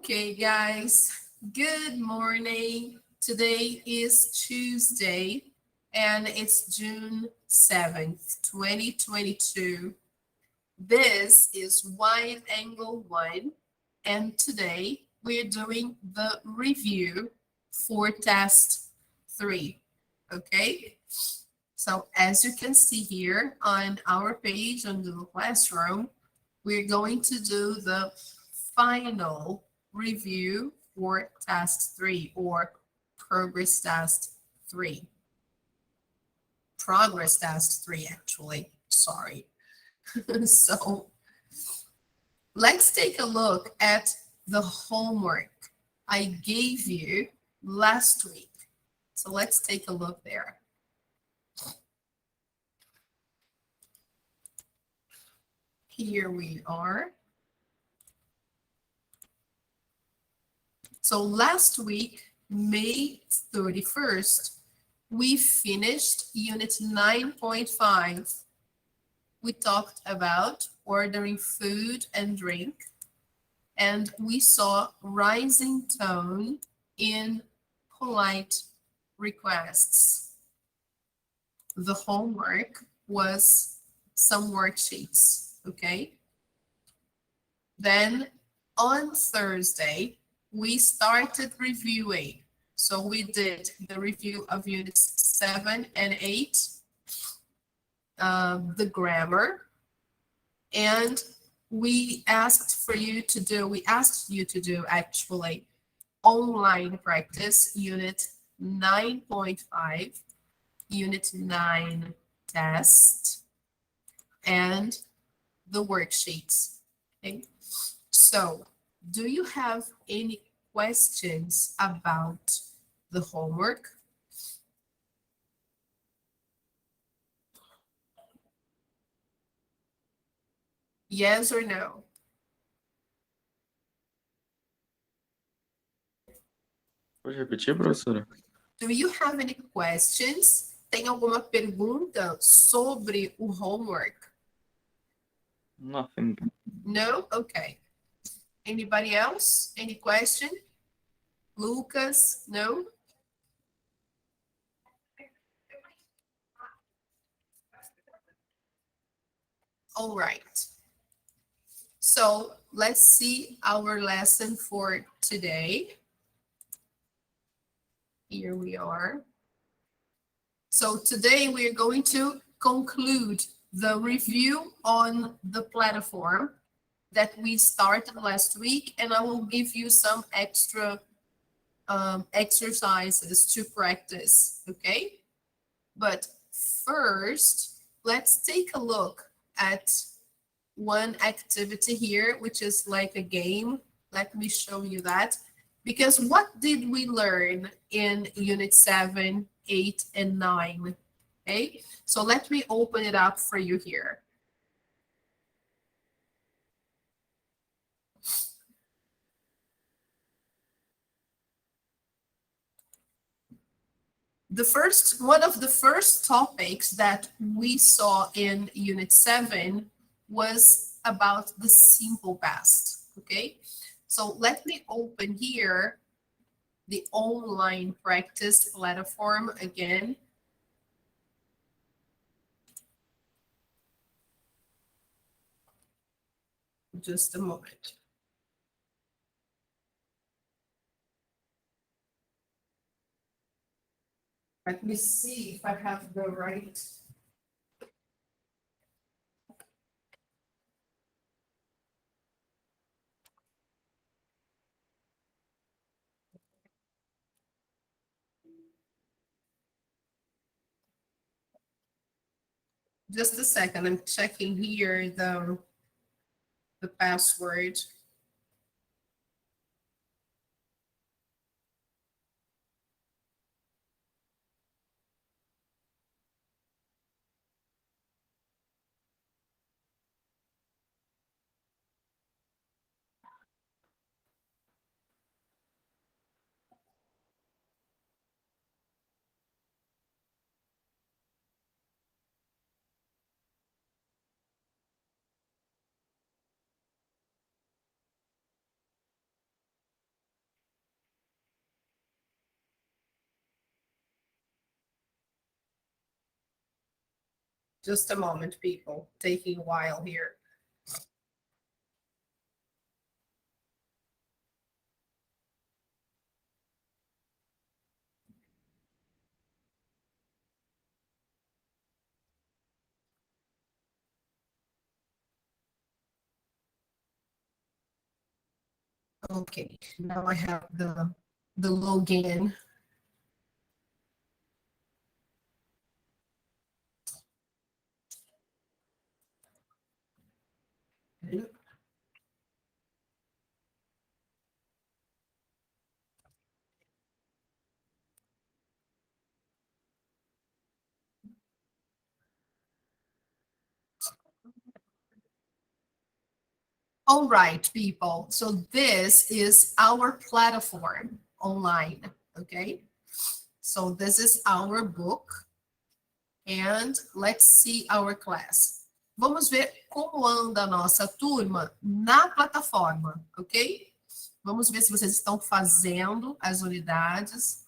Okay, guys, good morning. Today is Tuesday and it's June 7th, 2022. This is Wide Angle 1, and today we're doing the review for test 3. Okay, so as you can see here on our page on Google Classroom, we're going to do the final review for test 3 or progress test 3. Progress test 3, actually. Sorry. So let's take a look at the homework I gave you last week. So let's take a look there. Here we are. So last week, May 31st, we finished Unit 9.5. We talked about ordering food and drink, and we saw rising tone in polite requests. The homework was some worksheets, okay? Then on Thursday, we started reviewing. So we did the review of units 7 and 8, the grammar, and we asked you to do actually online practice unit 9.5, unit 9 test, and the worksheets. Okay, so do you have any questions about the homework? Yes or no? Pode repetir, professora? Do you have any questions? Tem alguma pergunta sobre o homework? Nothing. No? Okay. Anybody else? Any question? Lucas? No? All right. So let's see our lesson for today. Here we are. So today we are going to conclude the review on the platform that we started last week, and I will give you some extra exercises to practice, okay? But first, let's take a look at one activity here, which is like a game. Let me show you that. Because what did we learn in Unit 7, 8, and 9? Okay, so let me open it up for you here. One of the first topics that we saw in Unit 7 was about the simple past, okay? So let me open here the online practice platform again. Just a moment. Let me see if I have the right. Just a second, I'm checking here the password. Just a moment, people. Taking a while here. Okay, now I have the login. All right, people. So this is our platform online, okay? So this is our book. And let's see our class. Vamos ver como anda a nossa turma na plataforma, ok? Vamos ver se vocês estão fazendo as unidades.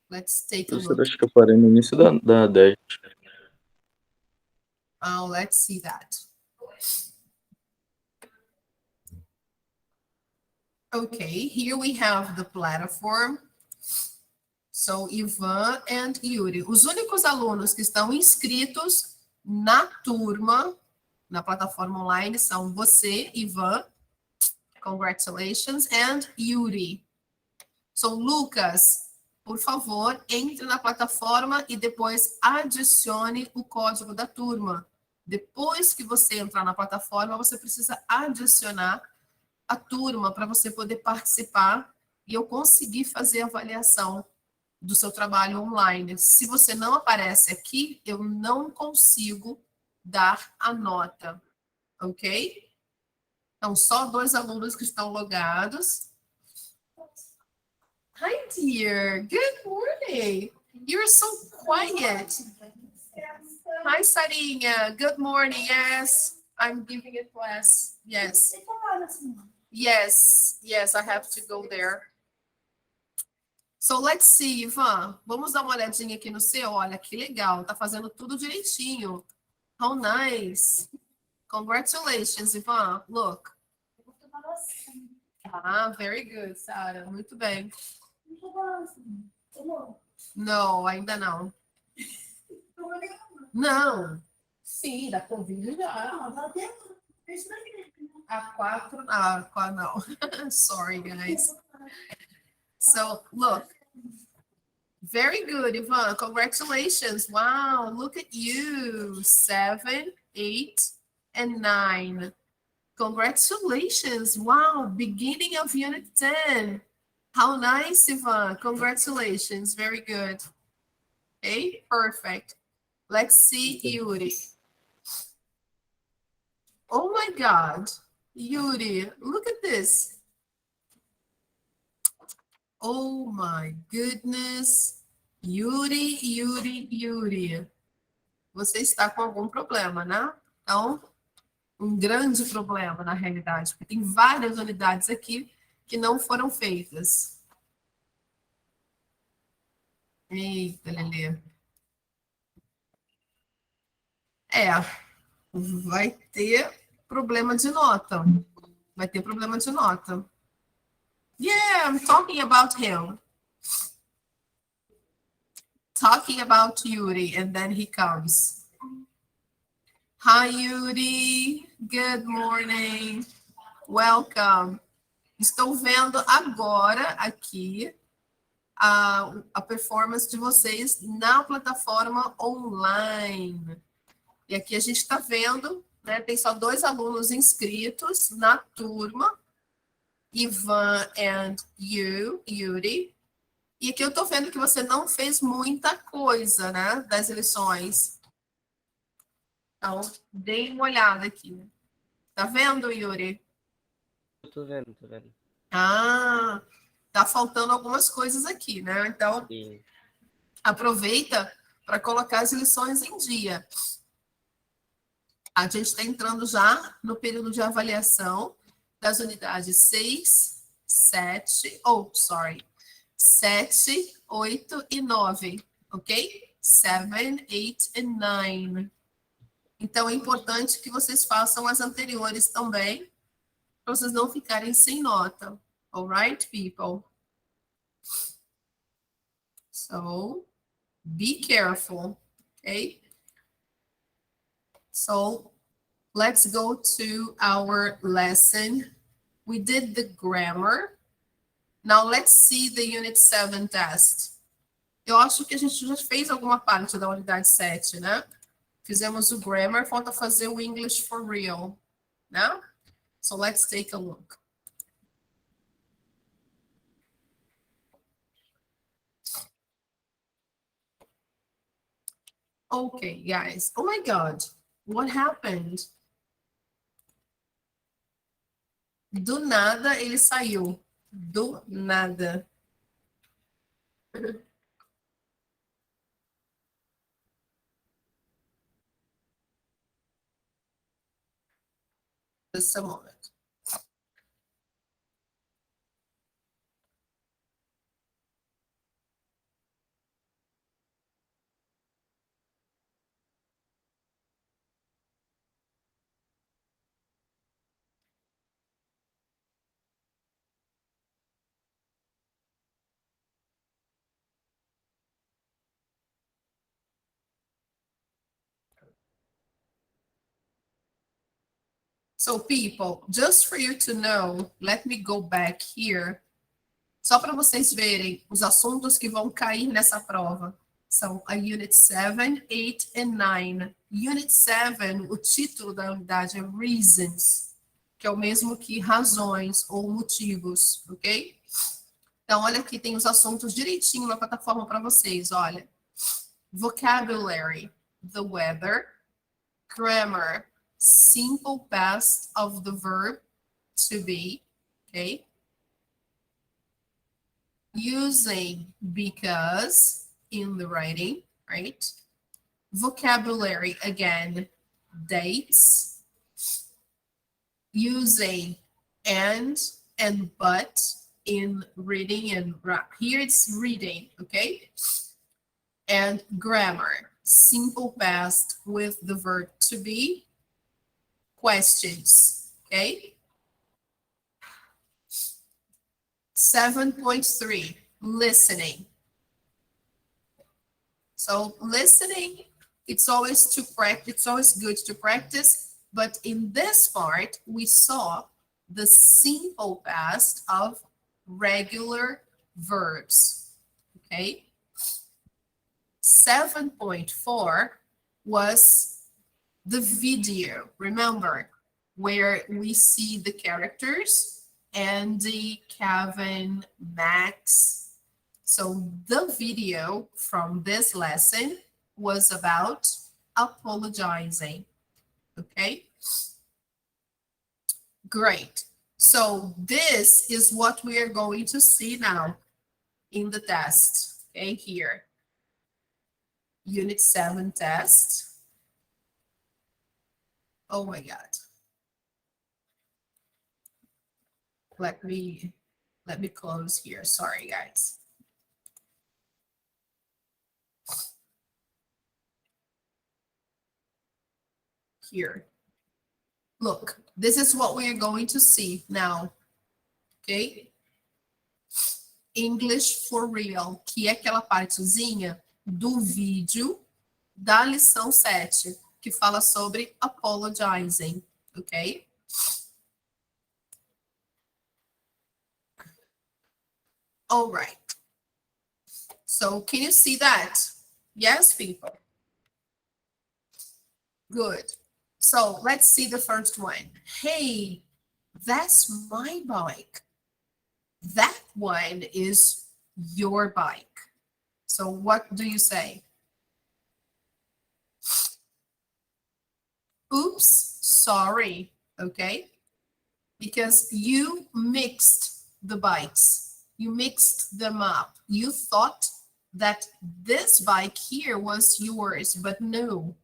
Let's take a Professor, look. acho que eu parei no início da 10. Oh, let's see that. Okay, here we have the platform. So, Ivan and Yuri. Os únicos alunos que estão inscritos na turma, na plataforma online, são você, Ivan. Congratulations. And Yuri. So, Lucas, por favor, entre na plataforma e depois adicione o código da turma. Depois que você entrar na plataforma, você precisa adicionar a turma para você poder participar e eu conseguir fazer a avaliação do seu trabalho online. Se você não aparece aqui, eu não consigo dar a nota, ok? Então, só 2 alunos que estão logados. Hi, dear. Good morning. You're so quiet. Hi, Sarinha. Good morning. Yes, I'm giving a class. Yes. Yes, I have to go there. So let's see, Ivan. Vamos dar uma olhadinha aqui no seu. Olha, que legal. Tá fazendo tudo direitinho. How nice. Congratulations, Ivan. Look. Ah, very good, Sarah. Muito bem. Não, ainda não. Não. Sim, da Covid já. A 4, não. Sorry, guys. So, look. Very good, Ivan. Congratulations. Wow, look at you. 7, 8, and 9. Congratulations. Wow, beginning of Unit 10. How nice, Ivan. Congratulations. Very good. Okay, perfect. Let's see Yuri. Oh my God. Yuri, look at this. Oh my goodness. Yuri. Você está com algum problema, né? Então, um grande problema na realidade, porque tem várias unidades aqui que não foram feitas. Eita, Lelê. Vai ter problema de nota. Vai ter problema de nota. Yeah, I'm talking about him. Talking about Yuri, and then he comes. Hi, Yuri. Good morning. Welcome. Estou vendo agora aqui a performance de vocês na plataforma online. E aqui a gente está vendo, né? Tem só 2 alunos inscritos na turma, Ivan and Yuri. E aqui eu estou vendo que você não fez muita coisa, né? Das lições. Então, dê uma olhada aqui. Tá vendo, Yuri? Tô vendo. Ah, tá faltando algumas coisas aqui, né? Então, Sim. aproveita para colocar as lições em dia. A gente está entrando já no período de avaliação das unidades 6, 7, 7, 8 e 9, ok? 7, 8 and 9. Então, é importante que vocês façam as anteriores também, para vocês não ficarem sem nota. All right, people? So, be careful, okay? So, let's go to our lesson. We did the grammar. Now, let's see the Unit 7 test. Eu acho que a gente já fez alguma parte da unidade 7, né? Fizemos o grammar, falta fazer o English for real, né? So, let's take a look. Okay, guys. Oh my God. What happened? Do nada ele saiu. Do nada. Just a moment. So, people, just for you to know, let me go back here. Só para vocês verem os assuntos que vão cair nessa prova. São a Unit 7, 8 and 9. Unit 7, o título da unidade é Reasons, que é o mesmo que razões ou motivos, ok? Então, olha aqui, tem os assuntos direitinho na plataforma para vocês, olha. Vocabulary, the weather. Grammar, simple past of the verb to be, okay? Using because in the writing, right? Vocabulary, again, dates. Using and but in reading and here it's reading, okay? And grammar, simple past with the verb to be, questions, okay? 7.3, listening. So listening, it's always good to practice, but in this part, we saw the simple past of regular verbs, okay? 7.4 was the video, remember, where we see the characters, Andy, Kevin, Max. So the video from this lesson was about apologizing, okay? Great. So this is what we are going to see now in the test, okay, here. Unit 7 test. Oh my God. Let me close here. Sorry, guys. Here. Look, this is what we are going to see now. Okay? English for real, que é aquela partezinha do vídeo da lição 7, que fala sobre apologizing, ok? All right. So, can you see that? Yes, people? Good. So, let's see the first one. Hey, that's my bike. That one is your bike. So what do you say? Oops, sorry, okay? Because you mixed the bikes. You mixed them up. You thought that this bike here was yours, but no,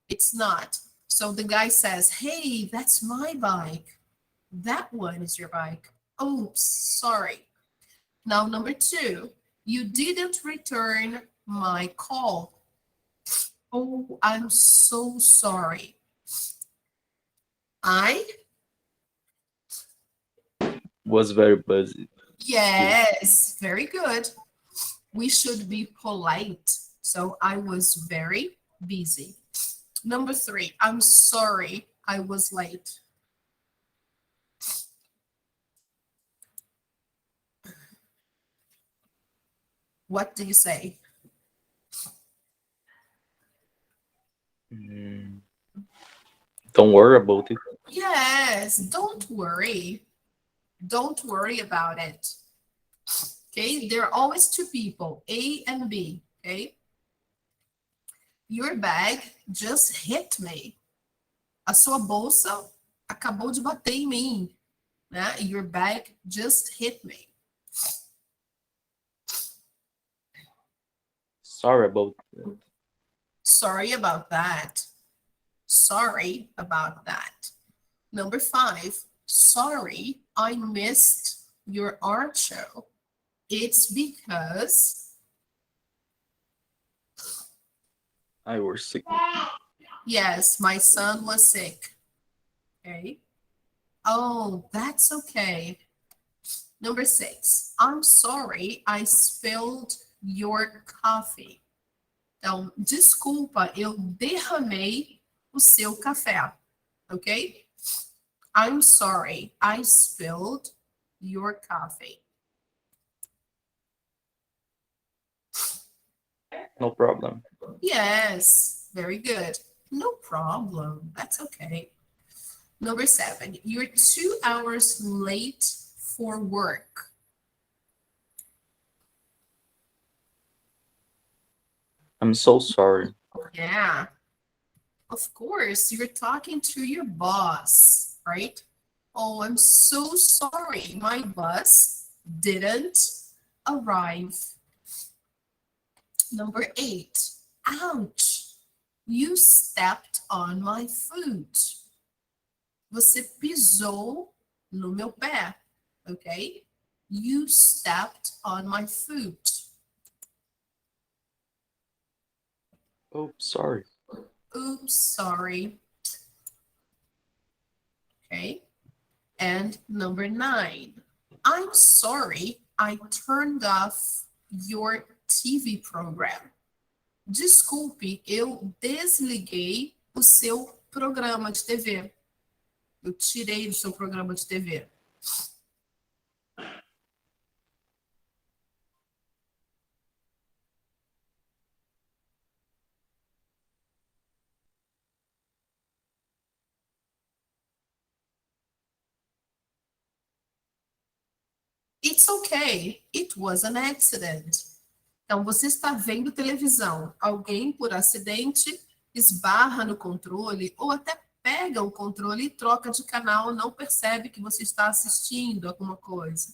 it's not. So the guy says, hey, that's my bike. That one is your bike. Oops, sorry. Now, number 2, you didn't return my call. Oh, I'm so sorry. I, Was very busy. yes, very good. We should be polite. So I was very busy. Number 3, I'm sorry I was late. What do you say? Mm, Don't worry about it. Yes, don't worry. Don't worry about it. Okay, there are always two people, A and B. Okay, your bag just hit me. A sua bolsa acabou de bater em mim, né? Your bag just hit me. Sorry about it. Sorry about that. Sorry about that. Number 5, sorry I missed your art show. It's because, I was sick. yes, my son was sick. Okay. Oh, that's okay. Number 6, I'm sorry I spilled your coffee. Então, desculpa, eu derramei o seu café. Ok? I'm sorry I spilled your coffee. No problem. Yes, very good. No problem. That's okay. Number 7, you're 2 hours late for work. I'm so sorry. Yeah, of course, you're talking to your boss, right? Oh, I'm so sorry. My bus didn't arrive. Number 8, ouch, you stepped on my foot. Você pisou no meu pé, ok? You stepped on my foot. Oh, sorry. Oops, sorry. Okay. And number 9, I'm sorry I turned off your TV program. Desculpe, eu desliguei o seu programa de TV. Eu tirei do seu programa de TV. It's okay. It was an accident. Então, você está vendo televisão. Alguém, por acidente, esbarra no controle ou até pega o controle e troca de canal, não percebe que você está assistindo alguma coisa.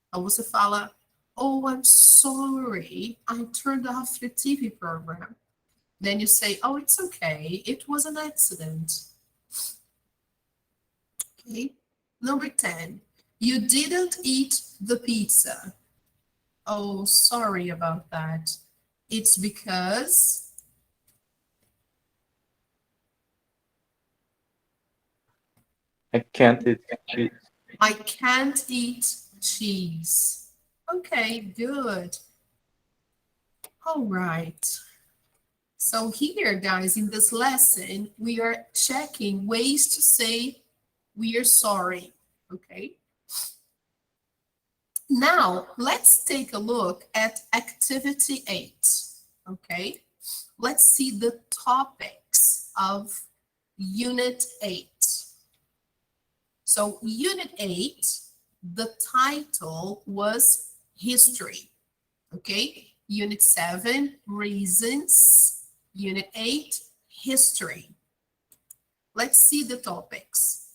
Então, você fala, oh, I'm sorry, I turned off the TV program. Then you say, oh, it's okay, it was an accident. Okay. Number 10, you didn't eat the pizza. Oh, sorry about that. It's because I can't eat it. I can't eat cheese. Okay, good. All right. So here, guys, in this lesson, we are checking ways to say we are sorry, okay? Now, let's take a look at activity 8, okay? Let's see the topics of unit 8. So unit 8, the title was history, okay? Unit 7, reasons. Unit 8, history. Let's see the topics.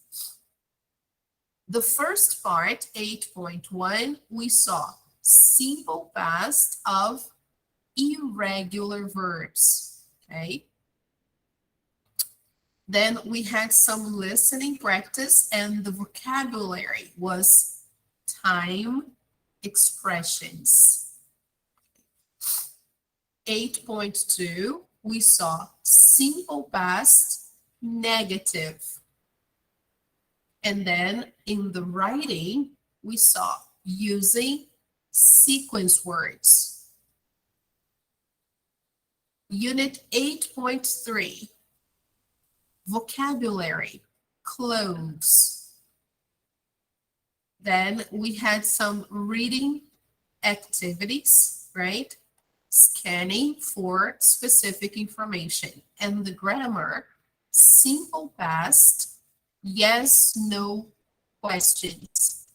The first part, 8.1, we saw simple past of irregular verbs, okay? Then we had some listening practice and the vocabulary was time expressions. 8.2, we saw simple past negative. And then in the writing, we saw using sequence words. Unit 8.3, vocabulary, clothes. Then we had some reading activities, right? Scanning for specific information. And the grammar, simple past, yes, no questions.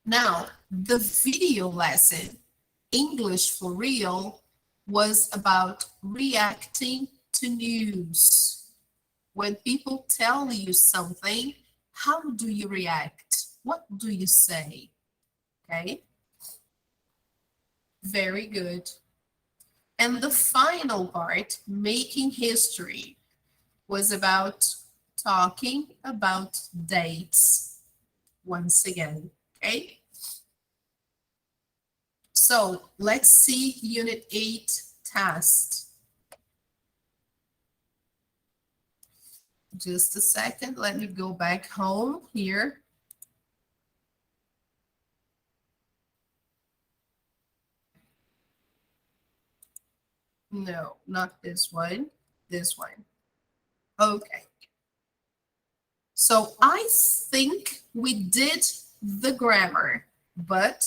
Now, the video lesson, English for Real, was about reacting to news. When people tell you something, how do you react? What do you say? Okay. Very good. And the final part, making history, was about talking about dates once again. Okay. So let's see Unit 8 test. Just a second. Let me go back home here. No, not this one. This one. Okay. So I think we did the grammar, but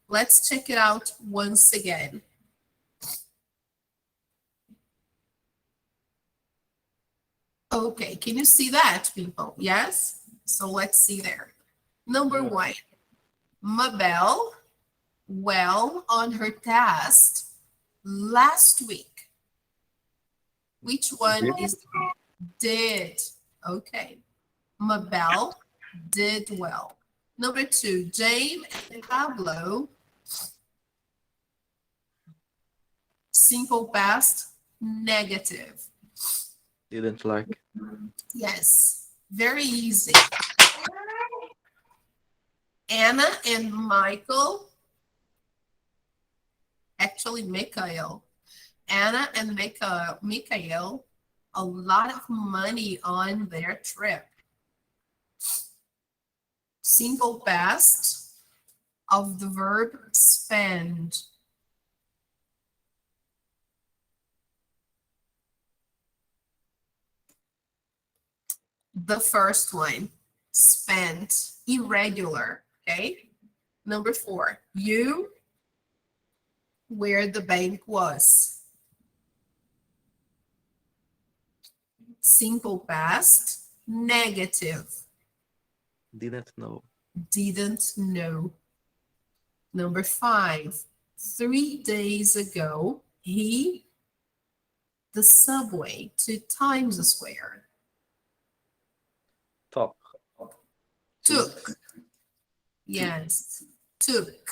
let's check it out once again. Okay, can you see that, people? Yes? So let's see there. Number one, Mabel, well on her test last week. Which one is did? Okay. Mabel did well. Number two, James and Pablo, simple past, negative. Didn't like. Yes, very easy. Anna and Michael, actually Mikhail. Anna and Mikhail, a lot of money on their trip. Simple past of the verb spend. The first one, spent, irregular, okay? Number four, you, where the bank was. Simple past, negative. Didn't know. Didn't know. Number five, 3 days ago, he, the subway to Times Square. Top. Took. Yes, took.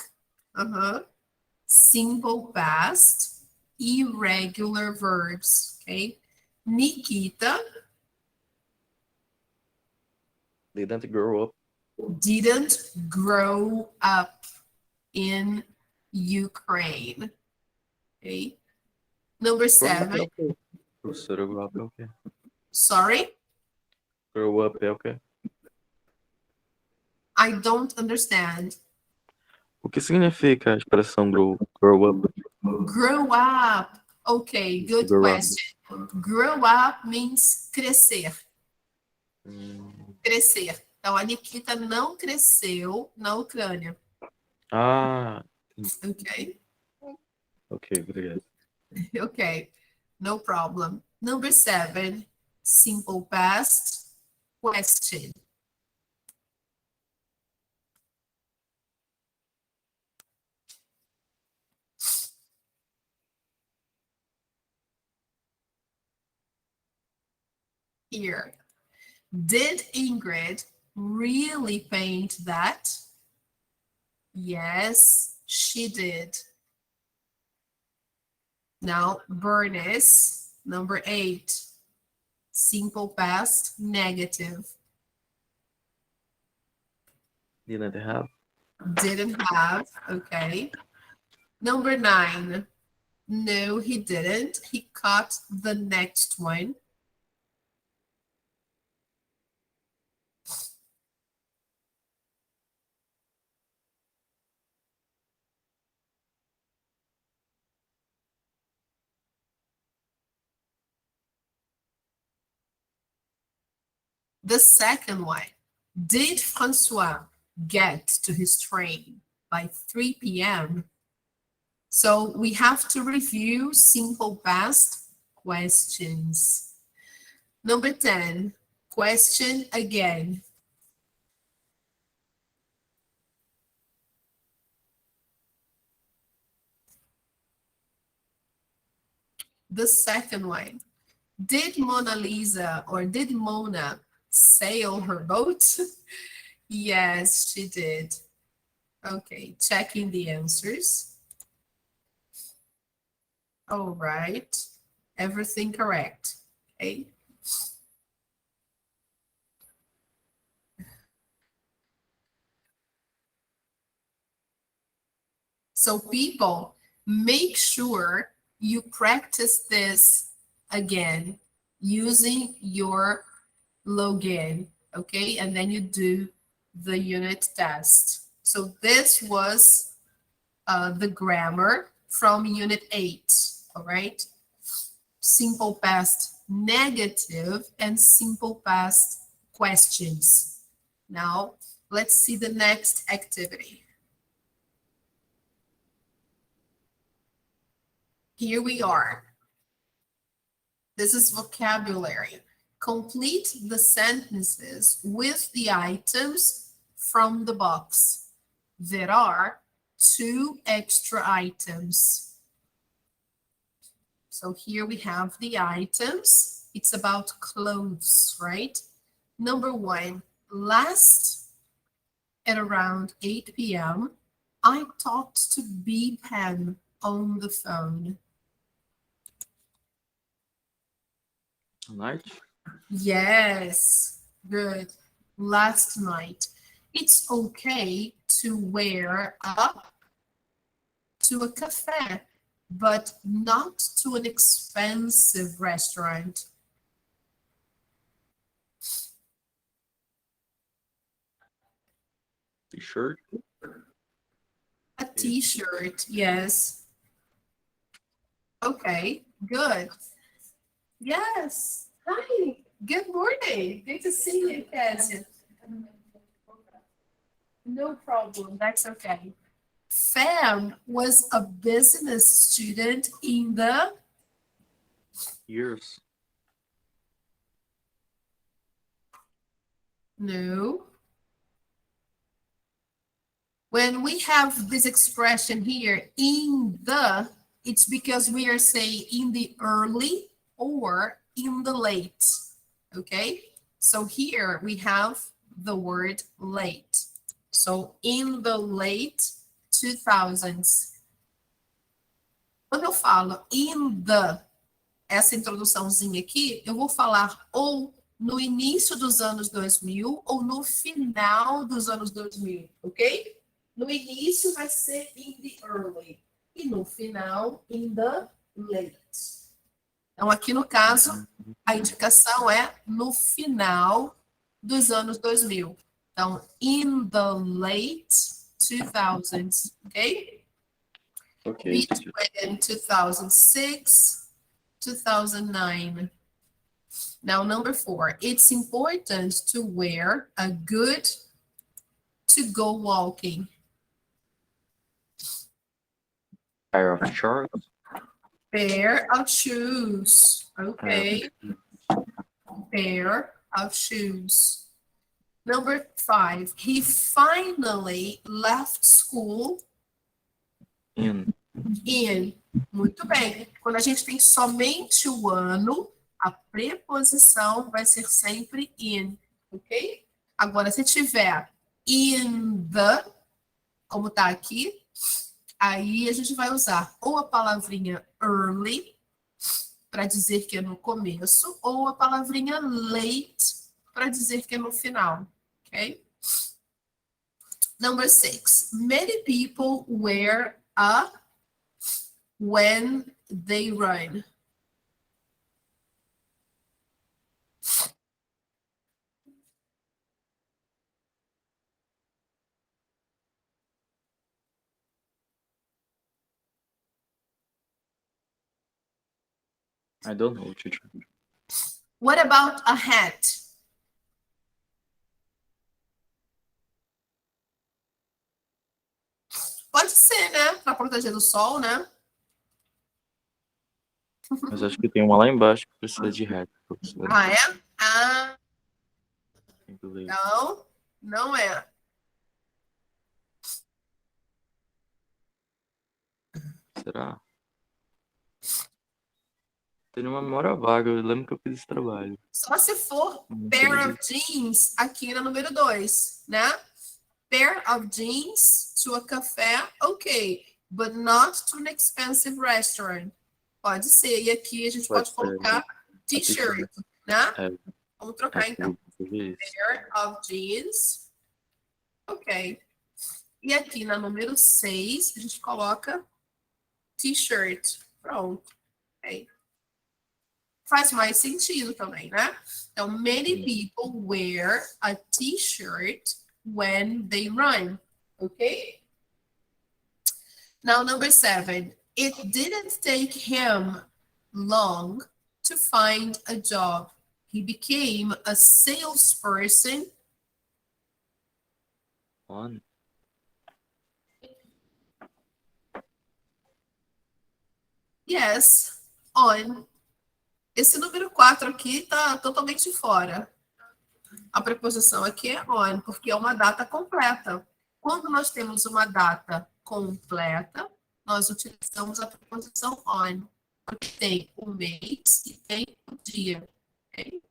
Simple past, irregular verbs, okay? Nikita Didn't grow up. didn't grow up in Ukraine, okay? Number Grow up é 7, o quê? Professora, grow up é o quê? sorry, Grow up é o quê? I don't understand. O que significa a expressão grow up? Grow up. Okay, good Grow up. question. Grow up means crescer. Crescer. Então, a Nikita não cresceu na Ucrânia. Ah, Ok? ok, obrigado. Okay, no problem. Number 7, simple past, question. Here, did Ingrid really paint that? Yes, she did. Now, Bernice, number 8, simple past, negative. Didn't have. Didn't have, okay. Number 9. No, he didn't. He caught the next one. The second one. Did Francois get to his train by 3 p.m.? So we have to review simple past questions. Number 10, question again. The second one. Did Mona Lisa or did Mona sail her boat? Yes, she did. Okay, checking the answers. All right, everything correct. Okay. So people, make sure you practice this again using your login, okay? And then you do the unit test. So this was the grammar from unit 8, all right? Simple past negative and simple past questions. Now, let's see the next activity. Here we are. This is vocabulary. Complete the sentences with the items from the box. There are 2 extra items. So here we have the items. It's about clothes, right? Number 1, last at around 8 p.m., I talked to B Pen on the phone. Night? Yes, good. Last night. It's okay to wear up to a cafe, but not to an expensive restaurant. T-shirt? A t-shirt, yes. Okay, good. Yes. Hi. Good morning. Good to see you, Cassie. No problem. That's okay. Fam was a business student in the Years? no. When we have this expression here, in the, it's because we are saying in the early or in the late, okay? So here we have the word late. So in the late 2000s. Quando eu falo in the, essa introduçãozinha aqui, eu vou falar ou no início dos anos 2000 ou no final dos anos 2000, ok? No início vai ser in the early e no final in the late. Então aqui no caso, a indicação é no final dos anos 2000. Então, in the late 2000s, ok? Ok. Between 2006, 2009. Now, number 4, it's important to wear a good to go walking. Pair of shorts? Pair of shoes. Okay. Pair of shoes. Number 5, he finally left school In. in. Muito bem. Quando a gente tem somente o ano, a preposição vai ser sempre in, ok? Agora, se tiver in the, como tá aqui, aí a gente vai usar ou a palavrinha early, para dizer que é no começo, ou a palavrinha late, para dizer que é no final, ok? Number 6, many people wear a when they run? I don't know, teacher. What about a hat? Pode ser, né? Para proteger do sol, né? Mas acho que tem uma lá embaixo que precisa de hat, professora. Ah, é? Ah, Tem que ler. não, não é. Será? Tenho uma memória vaga, eu lembro que eu fiz esse trabalho. Só se for Não pair sei. of jeans aqui na número 2, né? Pair of jeans to a café, ok. But not to an expensive restaurant. Pode ser. E aqui a gente pode Pode ser. colocar t-shirt, né? É, Vamos trocar então. isso. Pair of jeans. Ok. E aqui na número 6, a gente coloca t-shirt. Pronto. Ok. Faz mais sentido também, né? Então, many people wear a t-shirt when they run. Okay? Now, number 7. It didn't take him long to find a job. He became a salesperson. On. Yes, on. Esse número 4 aqui tá totalmente fora. A preposição aqui é on, porque é uma data completa. Quando nós temos uma data completa, nós utilizamos a preposição on, porque tem o mês e tem o dia. Okay?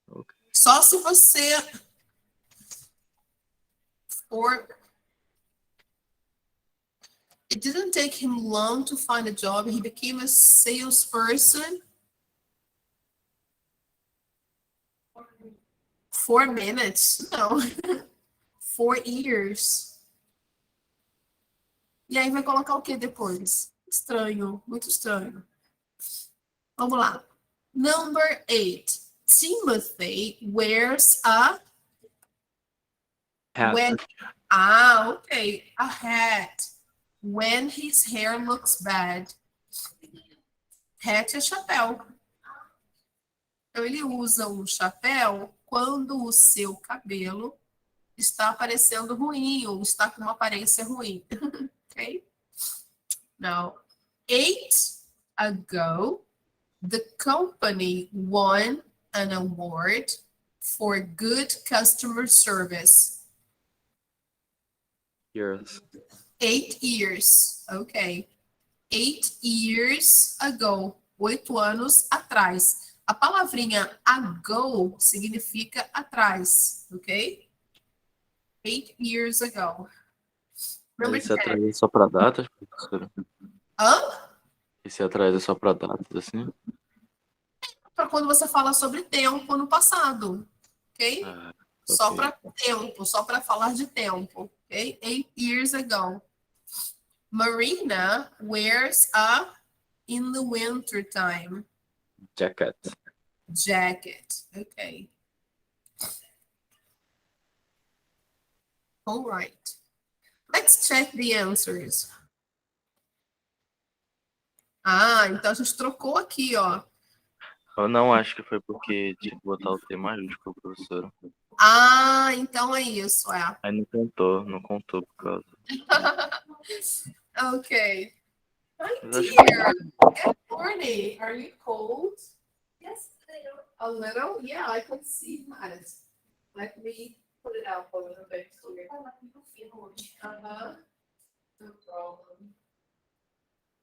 Okay. Só se você for... It didn't take him long to find a job. He became a salesperson. 4 minutes? Não. 4 years. E aí vai colocar o que depois? Estranho, muito estranho. Vamos lá. Number 8. Timothy wears a... Hat. When... Ah, ok. A hat. When his hair looks bad. Hat é chapéu. Então, ele usa um chapéu quando o seu cabelo está parecendo ruim ou está com uma aparência ruim. Ok? Now, 8 ago, the company won an award for good customer service. Years. 8 years. Ok. 8 years ago. 8 anos atrás. A palavrinha ago significa atrás. Ok? 8 years ago. Mas Number esse 10. atrás é só para datas, professora? Hã? Esse atrás é só para datas, assim? Para quando você fala sobre tempo no passado. Ok? Ah, Só ok. para tempo, só para falar de tempo. Ok? 8 years ago. Marina wears a in the winter time Jacket. jacket. Okay. All right. Let's check the answers. Ah, então a gente trocou aqui, ó. Eu não acho que foi porque tinha que botar o T maiúsculo, professora. Ah, então é isso, é. Aí não contou por causa. Okay. Hi, Mas acho dear. Good morning. Are you cold? Yes, a little. Yeah, I can see that. Let me put it out a little bit clear. Uh-huh. No problem.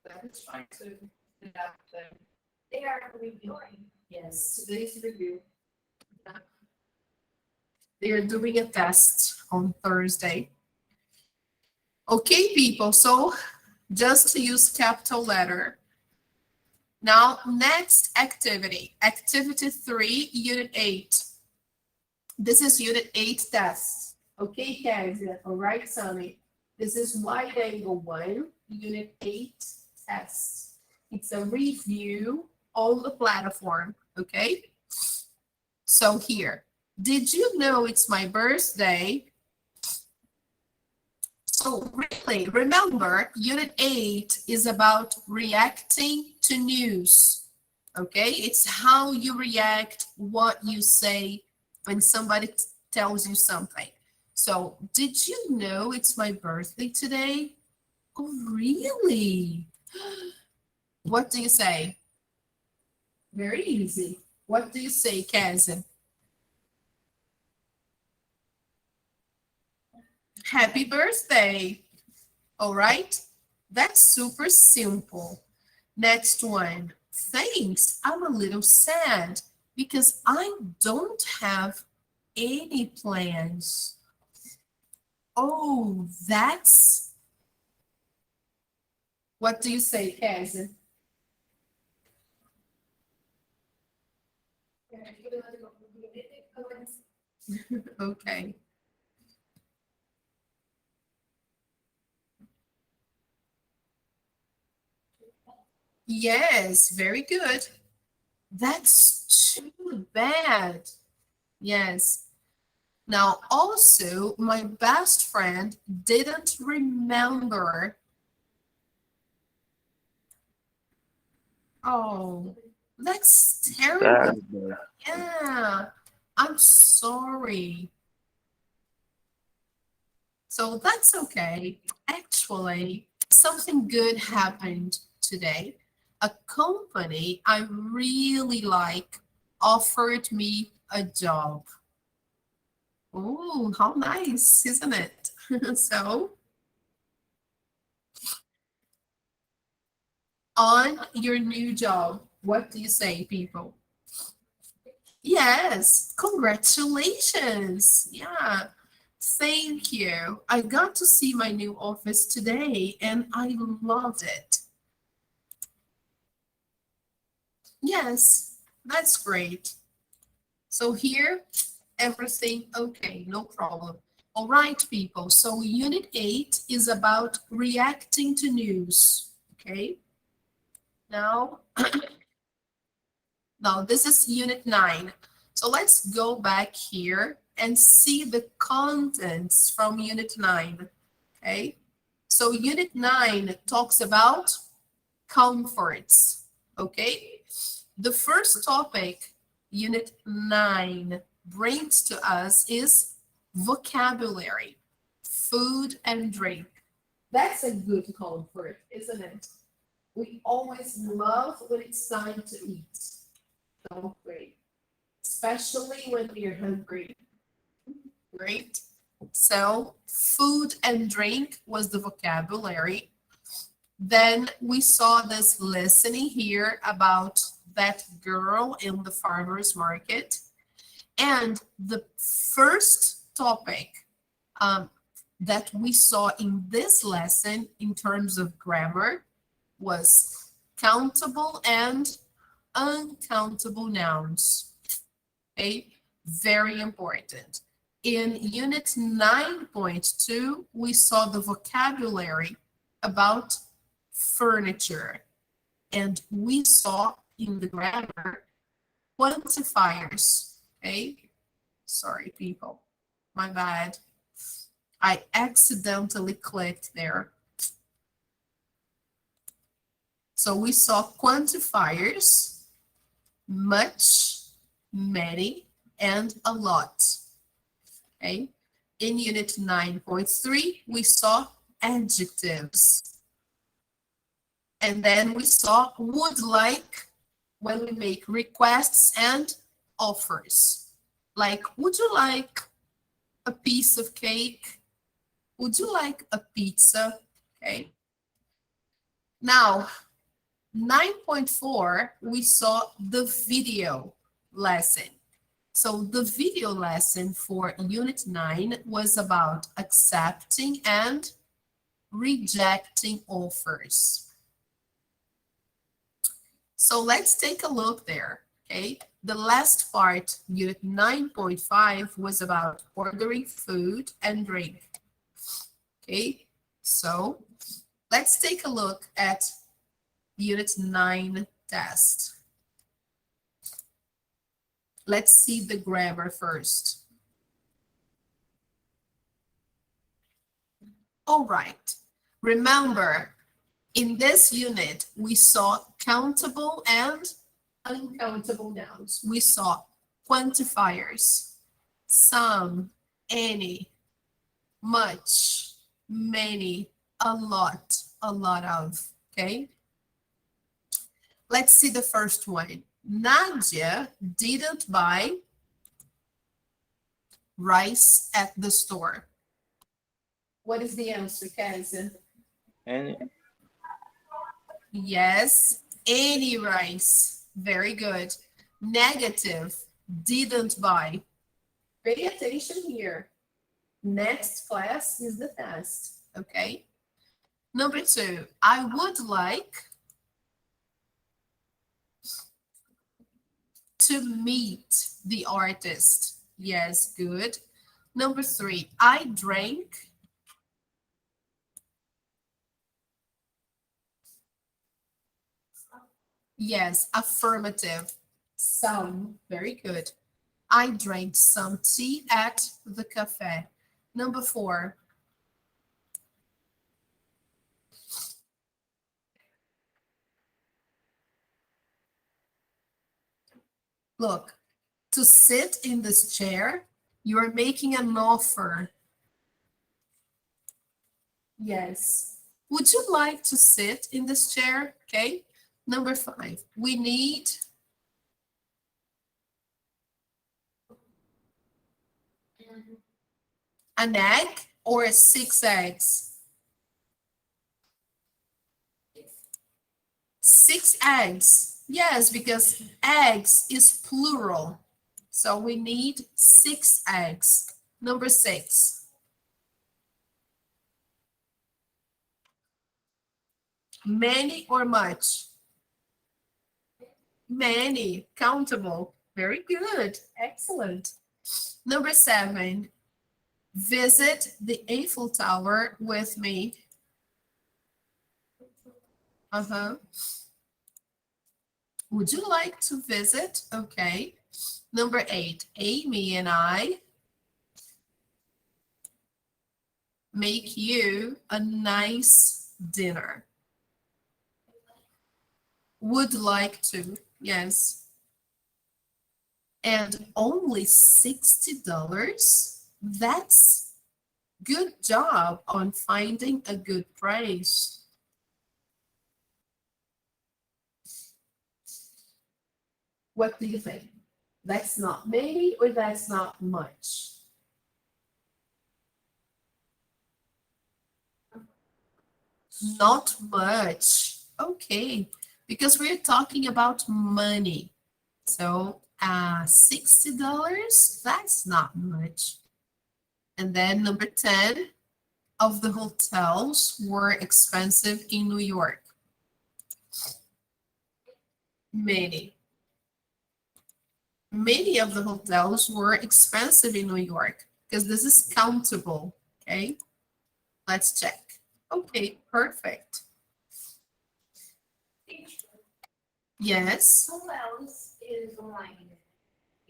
Let me try to adapt them. They are reviewing. Yes, today's review. They are doing a test on Thursday. Okay, people, so just to use capital letter. Now, next activity, activity 3, unit 8. This is unit 8 test. Okay, Kezia, all right, Sunny. This is wide angle 1, unit 8 test. It's a review on the platform, okay? So here, did you know it's my birthday? So really, remember, unit 8 is about reacting to news, okay? It's how you react, what you say when somebody tells you something. So, did you know it's my birthday today? Oh, really? What do you say? Very easy. What do you say, Kazim? Happy birthday. All right? That's super simple. Next one. Thanks. I'm a little sad because I don't have any plans. Oh, that's... What do you say, Kazim? Okay. Yes, very good. That's too bad. Yes. Now, also, my best friend didn't remember. Oh, that's terrible. Sad. Yeah, I'm sorry. So that's okay. Actually, something good happened today. A company I really like offered me a job. Oh, how nice, isn't it? So, on your new job, what do you say, people? Yes, congratulations. Yeah, thank you. I got to see my new office today and I loved it. Yes, that's great. So here, everything okay, no problem. All right, people. So unit 8 is about reacting to news. Okay. Now, now this is unit 9. So let's go back here and see the contents from unit 9. Okay. So unit 9 talks about comforts. Okay. The first topic unit 9 brings to us is vocabulary, food and drink. That's a good comfort, isn't it? We always love when it's time to eat, don't we? Especially when we're hungry. Great. So food and drink was the vocabulary. Then we saw this listening here about that girl in the farmer's market. And the first topic that we saw in this lesson in terms of grammar was countable and uncountable nouns. Okay, very important. In unit 9.2, we saw the vocabulary about furniture. And we saw in the grammar quantifiers. Okay, sorry, people, my bad. I accidentally clicked there. So we saw quantifiers, much, many, and a lot. Okay. In unit 9.3, we saw adjectives. And then we saw would like when we make requests and offers. Like, would you like a piece of cake? Would you like a pizza? Okay. Now, 9.4, we saw the video lesson. So the video lesson for unit 9 was about accepting and rejecting offers. So let's take a look there, okay? The last part, unit 9.5, was about ordering food and drink, okay? So let's take a look at Unit 9 test. Let's see the grammar first. All right. Remember, in this unit, we saw countable and uncountable nouns. We saw quantifiers, some, any, much, many, a lot of, okay? Let's see the first one. Nadia didn't buy rice at the store. What is the answer, Kenzie? Any. Yes, any rice. Very good. Negative, didn't buy. Pay attention here. Next class is the test, okay? Number 2, I would like to meet the artist. Yes, good. Number 3, I drank yes, affirmative. Some, very good. I drank some tea at the cafe. Number 4. Look, to sit in this chair, you are making an offer. Yes. Would you like to sit in this chair? Okay. Number 5, we need an egg or 6 eggs. 6 eggs. Yes, because eggs is plural. So we need 6 eggs. Number 6. Many or much? Many. Countable. Very good. Excellent. Number 7. Visit the Eiffel Tower with me. Would you like to visit? Okay. Number 8, Amy and I make you a nice dinner. Would like to, yes. And only $60? That's good job on finding a good price. What do you think? That's not many or that's not much? Not much. Okay, because we're talking about money. So $60, that's not much. And then number 10, of the hotels were expensive in New York. Many. Many of the hotels were expensive in New York because this is countable, okay? Let's check. Okay, perfect. Yes. Who else is online?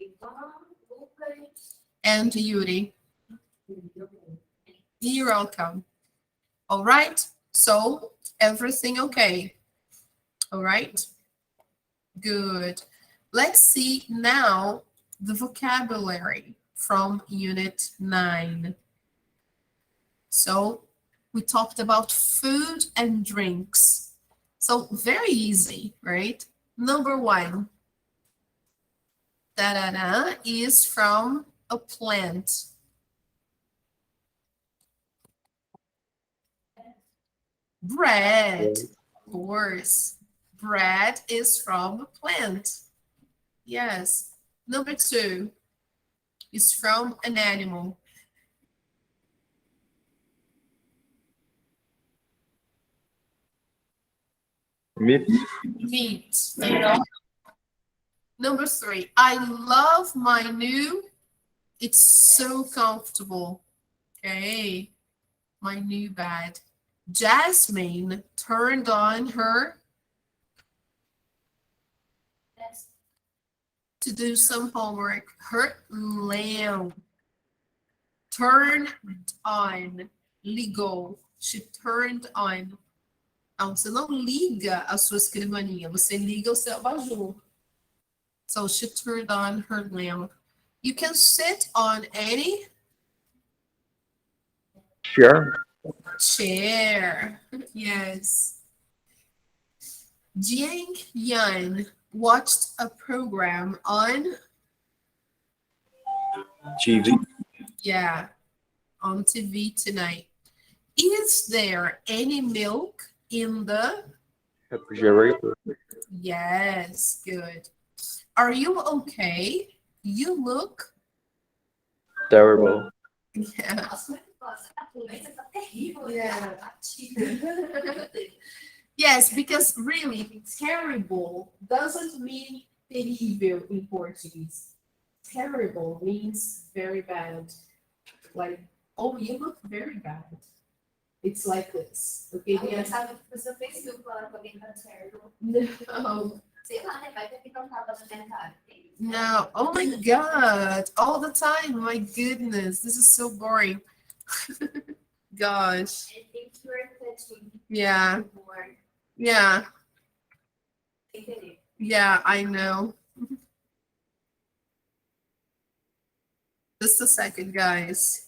Ivana, Lucas, And Yuri. You're welcome. All right, so everything okay? All right, good. Let's see now the vocabulary from Unit 9. So we talked about food and drinks. So very easy, right? Number 1, da-da-da, is from a plant. Bread, of course. Bread is from a plant. Yes. Number 2 is from an animal. Meat. Meat. Okay. Number 3, I love my new, it's so comfortable. Okay. My new bed. Jasmine turned on her That's to do some homework. Her lamp. Turned on. Ligou. She turned on. Não, você não liga a sua escrivaninha, você liga o seu abajur. So she turned on her lamp. You can sit on any Sure. chair. Yes. Jiang Yan watched a program on, TV. yeah, on TV tonight. Is there any milk in the, Refrigerator. yes, good. Are you okay? You look, Terrible. yeah. nossa, a fluência tá terrível. Yeah. Ativa. Yes, because really, terrible doesn't mean terrível in Portuguese. Terrible means very bad. Like, oh, you look very bad. It's like this. Okay, Alguém yes. sabe que você fez isso falando com alguém tá terrible. No, Sei lá, né? Vai ter que não tava no mercado. no. Oh my God. All the time. My goodness. This is so boring. Gosh. I think you're touching Yeah. more. Yeah. Sem querer. Yeah, I know. Just a second, guys.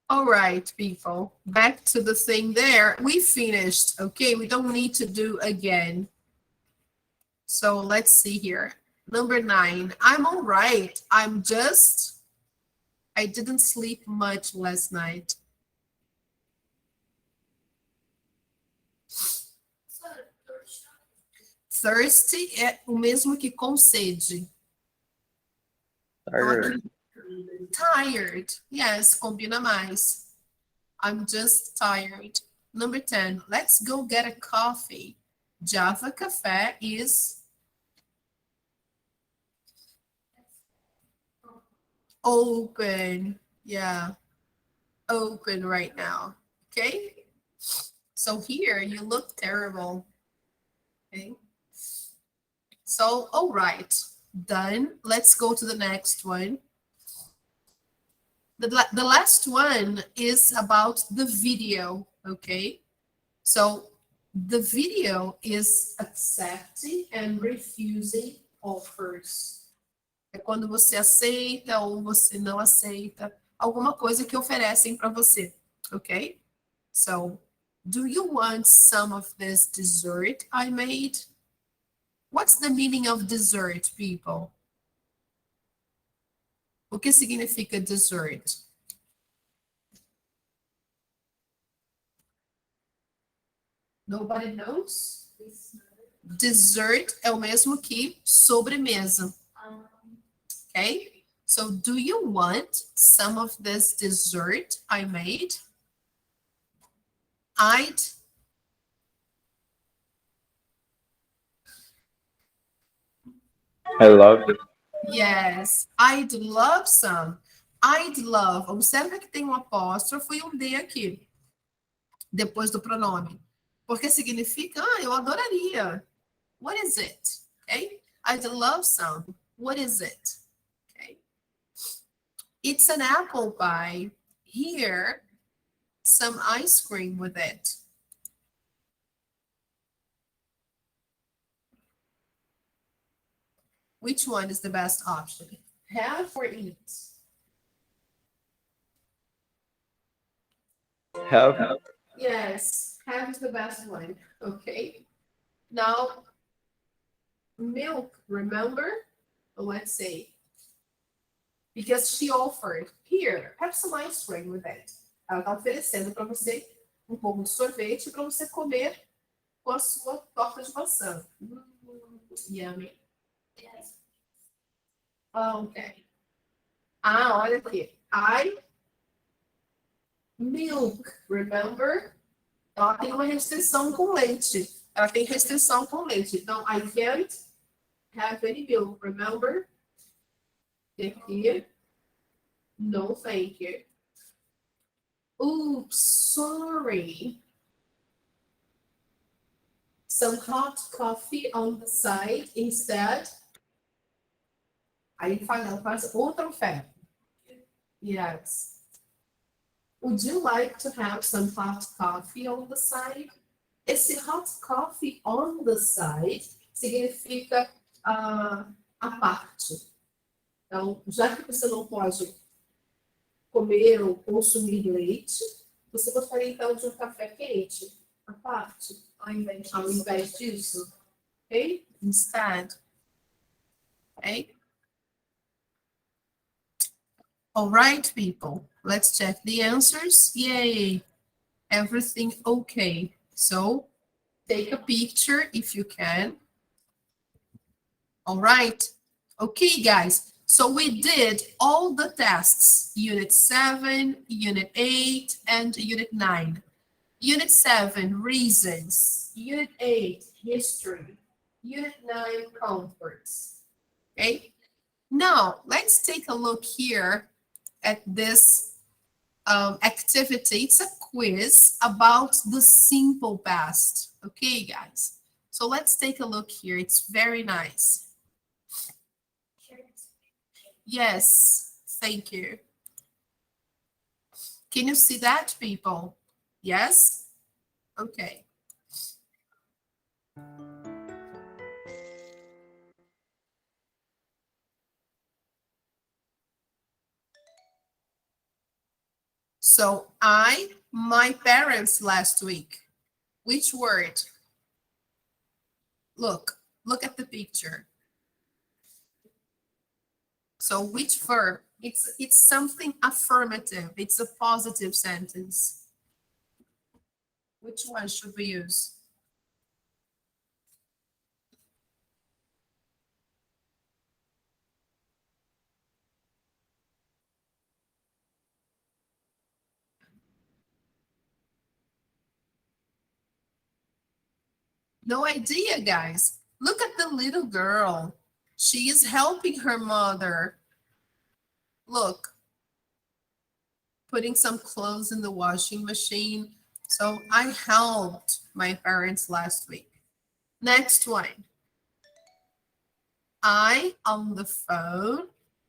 All right, people, back to the thing there. We finished, okay? We don't need to do again. So let's see here. Number 9, I'm all right. I didn't sleep much last night. Thirsty é o mesmo que com sede. Tired. Tired. Yes, combina mais. I'm just tired. Number 10, let's go get a coffee. Java café is open. Yeah, open right now. Okay. So here you look terrible. Okay. So, all right, done. Let's go to the next one. The last one is about the video, okay? So the video is accepting and refusing offers. É quando você aceita ou você não aceita alguma coisa que oferecem para você, okay? So, do you want some of this dessert I made? What's the meaning of dessert, people? O que significa dessert? Nobody knows? Dessert é o mesmo que sobremesa. Okay? So, do you want some of this dessert I made? I love it. Yes, I'd love some. I'd love. Observa que tem um apóstrofo e um D aqui, depois do pronome. Porque significa, eu adoraria. What is it? Okay? I'd love some. What is it? Okay. It's an apple pie. Here, some ice cream with it. Which one is the best option? Have or eat? Have. Yes, have is the best one. Okay. Now, milk, remember? Let's say. Because she offered, here, have some ice cream with it. Ela está oferecendo para você um pouco de sorvete para você comer com a sua torta de maçã. Yummy. Yes. Ok. Ah, olha aqui. I milk, remember? Ela tem uma restrição com leite. Ela tem restrição com leite. Então, I can't have any milk, remember? Aqui. No, thank you. Oops, sorry. Some hot coffee on the side instead. Aí faz outra oferta. Yes. Would you like to have some hot coffee on the side? Esse hot coffee on the side significa a parte. Então, já que você não pode comer ou consumir leite, você gostaria então de um café quente, a parte, ao invés disso. Ok? Instead. Ok? All right, people. Let's check the answers. Yay! Everything okay. So, take a picture if you can. All right. Okay, guys. So we did all the tests, Unit 7, Unit 8, and Unit 9. Unit 7, reasons. Unit 8, history. Unit 9, comforts. Okay. Now, let's take a look here at this activity. It's a quiz about the simple past. Okay, guys. So let's take a look here. It's very nice. Yes, thank you. Can you see that, people? Yes? Okay. So my parents last week. Which word? Look at the picture. So which verb? It's something affirmative. It's a positive sentence. Which one should we use? No idea, guys. Look at the little girl. She is helping her mother. Look, putting some clothes in the washing machine. So I helped my parents last week. Next one. I on the phone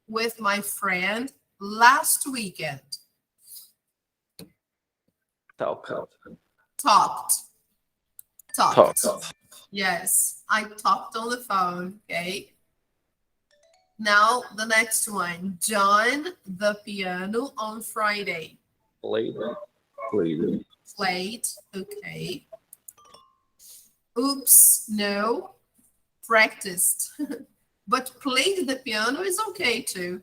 with my friend last weekend. Talk. Talked. Talk. Yes, I talked on the phone, okay? Now the next one. John the piano on Friday. Played. Played, okay. Oops, no. Practiced. But played the piano is okay too.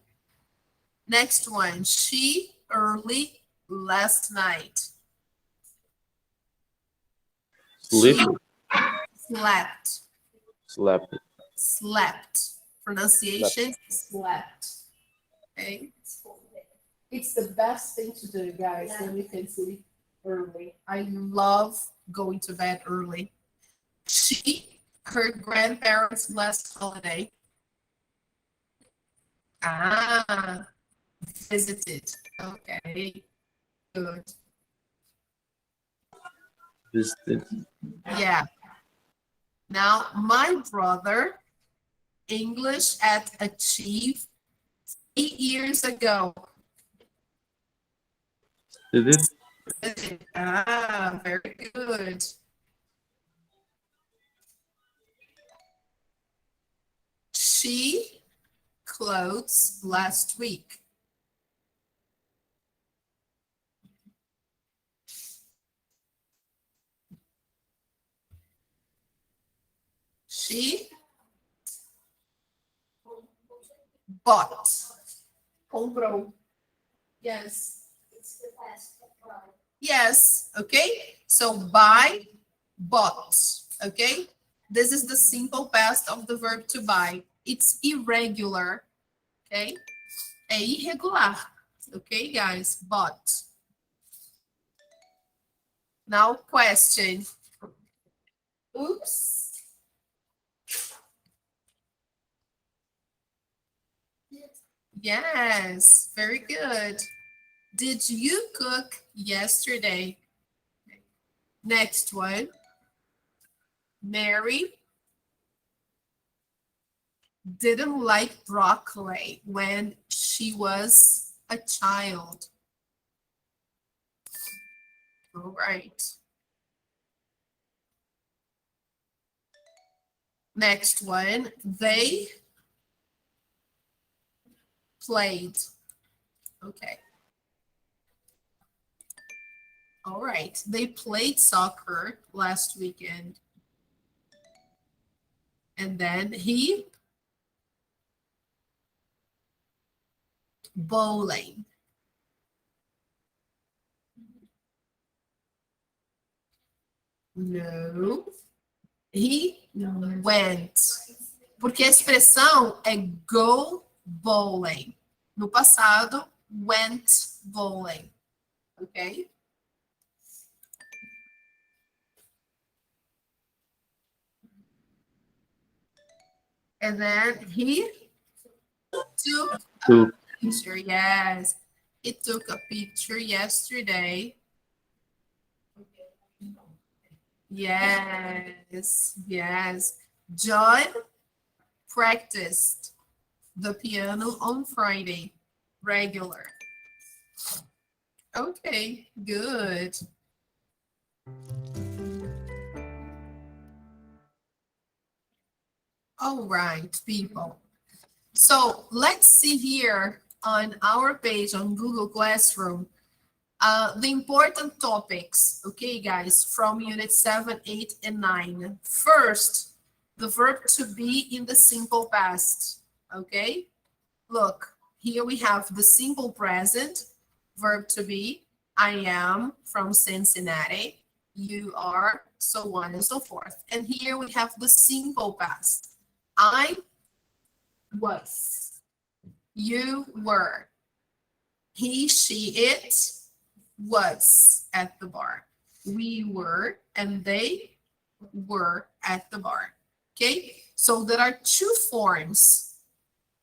Next one. She early last night. Sleep. Slept. Pronunciation, slept. Okay. It's the best thing to do, guys, when you can sleep early. I love going to bed early. Her grandparents last holiday. Visited. Okay, good. Visited. Yeah. Now, my brother, English at Achieve 8 years ago. Did it? Very good. She clothes last week. She bought. Comprou. Yes. It's the past. Yes, okay? So buy, bought, okay? This is the simple past of the verb to buy. It's irregular, okay? É irregular, okay, guys? Bought. Now, question. Oops. Yes, very good. Did you cook yesterday? Next one. Mary didn't like broccoli when she was a child. All right. Next one. They played. Okay. All right. They played soccer last weekend. And then he bowling. No. He went. Porque a expressão é go bowling. No passado, went bowling. Okay? And then he took a picture. Yes. He took a picture yesterday. Yes. Yes. John practiced the piano on Friday. Regular. Okay, good. All right, people. So let's see here on our page on Google Classroom, the important topics, okay, guys, from Unit 7, 8, and 9. First, the verb to be in the simple past, okay? Look, here we have the simple present, verb to be. I am from Cincinnati. You are, so on and so forth. And here we have the simple past. I was. You were. He, she, it was at the bar. We were and they were at the bar. Okay? So there are two forms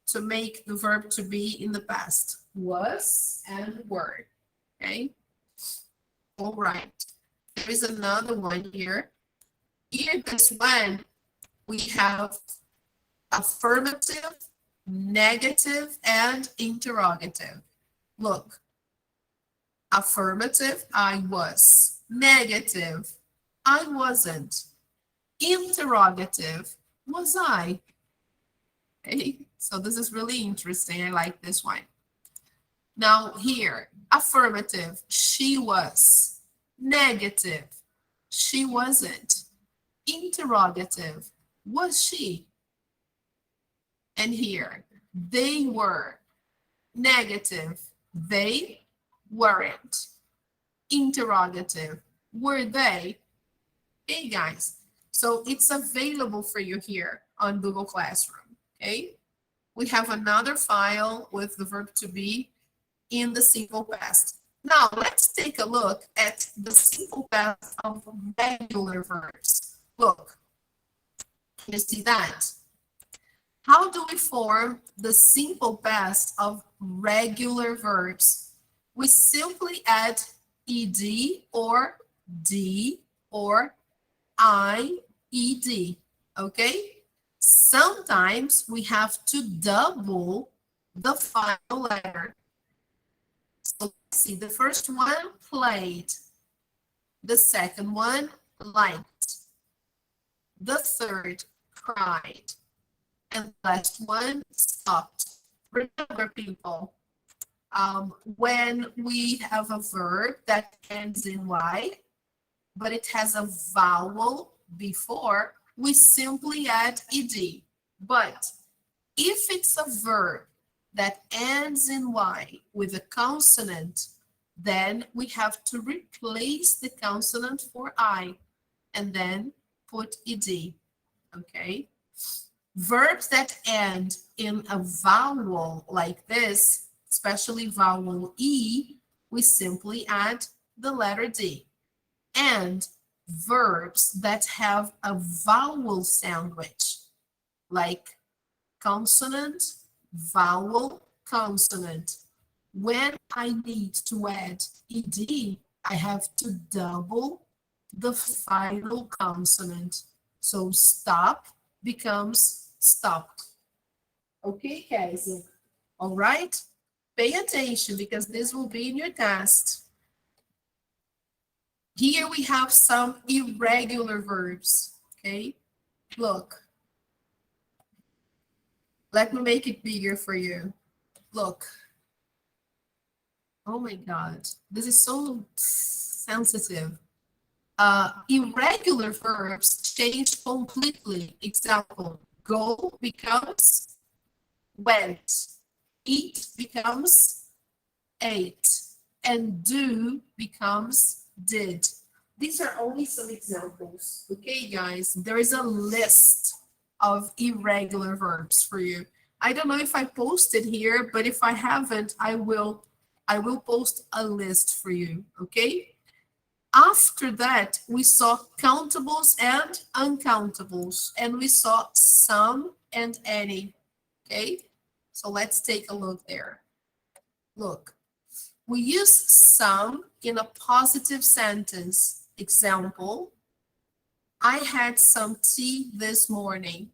to make the verb to be in the past. Was and were. Okay? All right. There is another one here. In this one, we have affirmative, negative, and interrogative. Look, affirmative, I was. Negative, I wasn't. Interrogative, was I? Okay, so this is really interesting. I like this one. Now here, affirmative, she was. Negative, she wasn't. Interrogative, was she? And here, they were. Negative, they weren't. Interrogative, were they? Hey guys, so it's available for you here on Google Classroom, okay? We have another file with the verb to be in the simple past. Now, let's take a look at the simple past of regular verbs. Look, can you see that? How do we form the simple past of regular verbs? We simply add ed or d or ied, okay? Sometimes we have to double the final letter. So let's see, the first one, played. The second one, liked. The third, cried. And the last one, stopped. Remember, people, when we have a verb that ends in y, but it has a vowel before, we simply add ed. But if it's a verb that ends in y with a consonant then we have to replace the consonant for I and then put ed, okay? Verbs that end in a vowel like this, especially vowel E, we simply add the letter D. And verbs that have a vowel sandwich, like consonant, vowel, consonant. When I need to add ed, I have to double the final consonant. So stop becomes stopped. Okay, guys? All right? Pay attention because this will be in your test. Here we have some irregular verbs, okay? Look. Let me make it bigger for you. Look. Oh my God, this is so sensitive. Irregular verbs change completely. Example, go becomes went, eat becomes ate, and do becomes did. These are only some examples. Okay, guys, there is a list of irregular verbs for you. I don't know if I posted here, but if I haven't, I will post a list for you, okay? After that, we saw countables and uncountables, and we saw some and any, okay? So let's take a look there. Look, we use some in a positive sentence. Example, I had some tea this morning,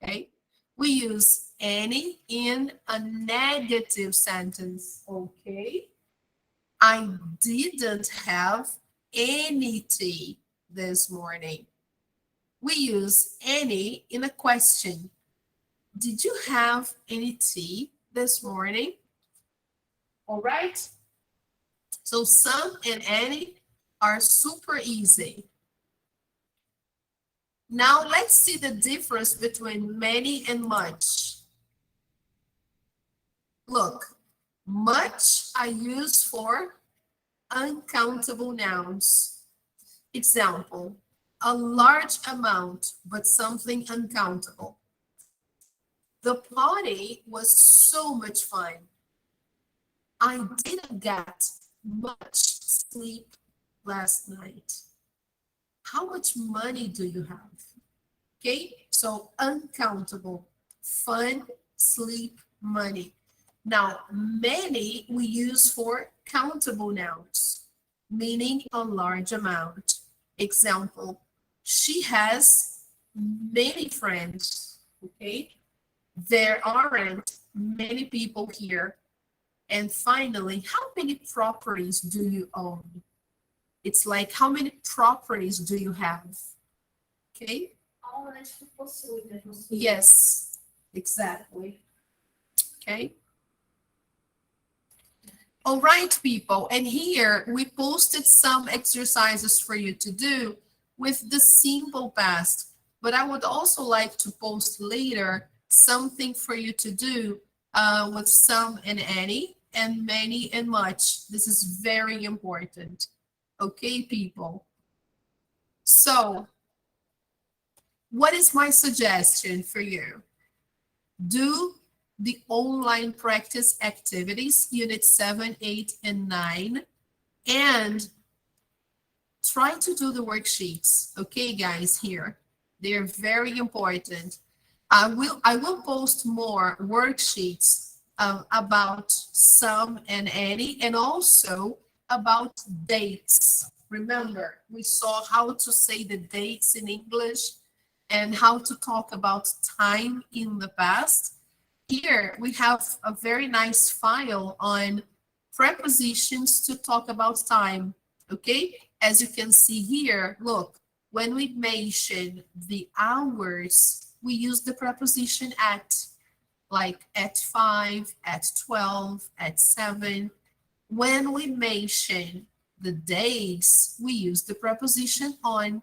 okay? We use any in a negative sentence, okay? I didn't have any tea this morning. We use any in a question. Did you have any tea this morning? All right. So some and any are super easy. Now let's see the difference between many and much. Look, much I use for uncountable nouns. Example, a large amount, but something uncountable. The party was so much fun. I didn't get much sleep last night. How much money do you have? Okay, so uncountable, fun, sleep, money. Now, many we use for countable nouns, meaning a large amount. Example, she has many friends, okay? There aren't many people here. And finally, how many properties do you own? It's like, how many properties do you have? Okay? Yes, exactly. Okay. All right, people. And here we posted some exercises for you to do with the simple past. But I would also like to post later something for you to do with some and any and many and much. This is very important. Okay, people. So, what is my suggestion for you? Do the online practice activities, unit 7, 8, and 9, and try to do the worksheets. Okay, guys, here. They're very important. I will post more worksheets about some and any, and also about dates. Remember, we saw how to say the dates in English and how to talk about time in the past. Here we have a very nice file on prepositions to talk about time, okay? As you can see here, look, when we mention the hours, we use the preposition at, like at 5, at 12, at 7. When we mention the days, we use the preposition on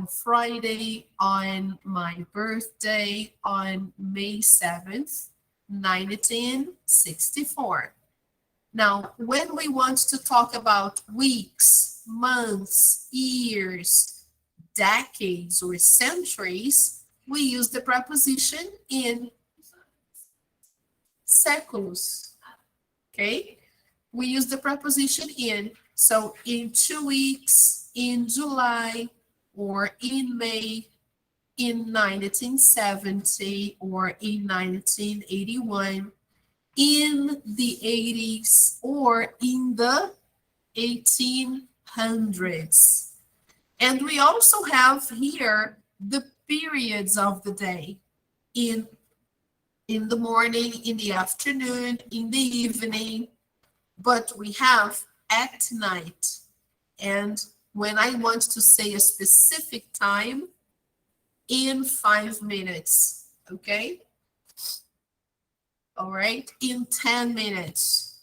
Friday, on my birthday, on May 7th, 1964. Now, when we want to talk about weeks, months, years, decades, or centuries, we use the preposition in. Séculos. Okay? We use the preposition in. So, in 2 weeks, in July, or in May, in 1970, or in 1981, in the 80s, or in the 1800s. And we also have here the periods of the day. In the morning, in the afternoon, in the evening, but we have at night. And when I want to say a specific time, in 5 minutes, okay? All right, in 10 minutes.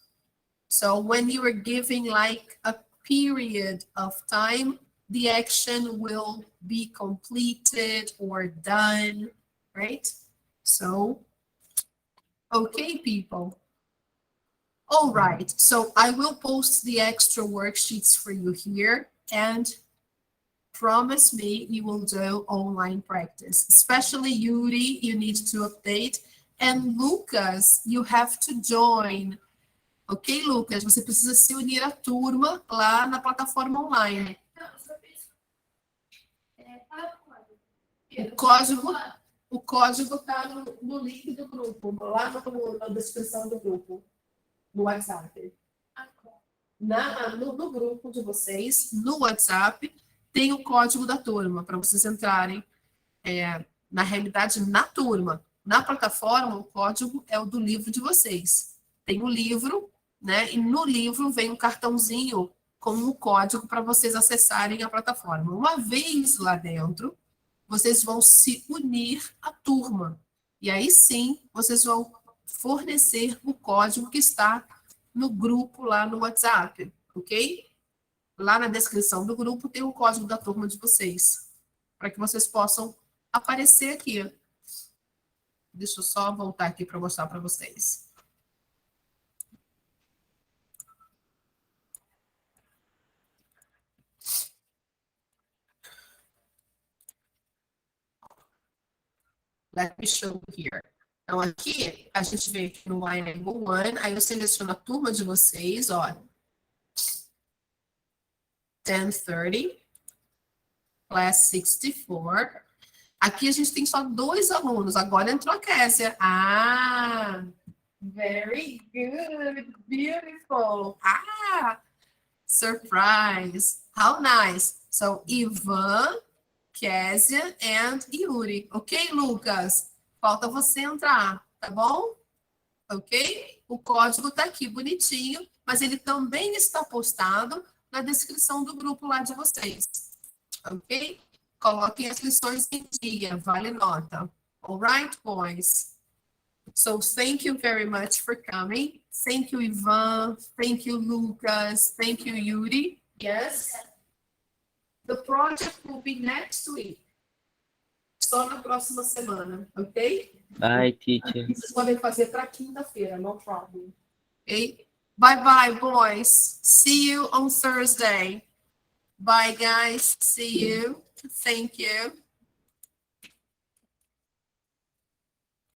So when you are giving like a period of time, the action will be completed or done, right? So, okay, people. All right, so I will post the extra worksheets for you here, and promise me you will do online practice. Especially Yuri, you need to update. And Lucas, you have to join. Ok, Lucas? Você precisa se unir à turma lá na plataforma online. O código está no link do grupo, lá na descrição do grupo, no WhatsApp. No grupo de vocês, no WhatsApp, tem o código da turma para vocês entrarem. Na realidade, na turma. Na plataforma, o código é o do livro de vocês. Tem o livro, né? E no livro vem um cartãozinho com o código para vocês acessarem a plataforma. Uma vez lá dentro, vocês vão se unir à turma. E aí sim, vocês vão fornecer o código que está no grupo lá no WhatsApp, ok? Lá na descrição do grupo tem o código da turma de vocês, para que vocês possam aparecer aqui. Deixa eu só voltar aqui para mostrar para vocês. Let me show you here. Então, aqui, a gente vem aqui no Irregular One, aí eu seleciono a turma de vocês, ó. 1030, class 64. Aqui a gente tem só 2 alunos. Agora entrou a Késia. Ah, very good, beautiful. Ah, surprise. How nice. So, Ivan, Késia and Yuri. Ok, Lucas? Falta você entrar, tá bom? Ok? O código tá aqui bonitinho, mas ele também está postado na descrição do grupo lá de vocês. Ok? Coloquem as lições em dia, vale nota. All right, boys? So, thank you very much for coming. Thank you, Ivan. Thank you, Lucas. Thank you, Yuri. Yes? The project will be next week. Só na próxima semana, ok? Bye, teacher. Vocês podem fazer para quinta-feira, no problem. Ok? Bye, bye, boys. See you on Thursday. Bye, guys. See you. Thank you.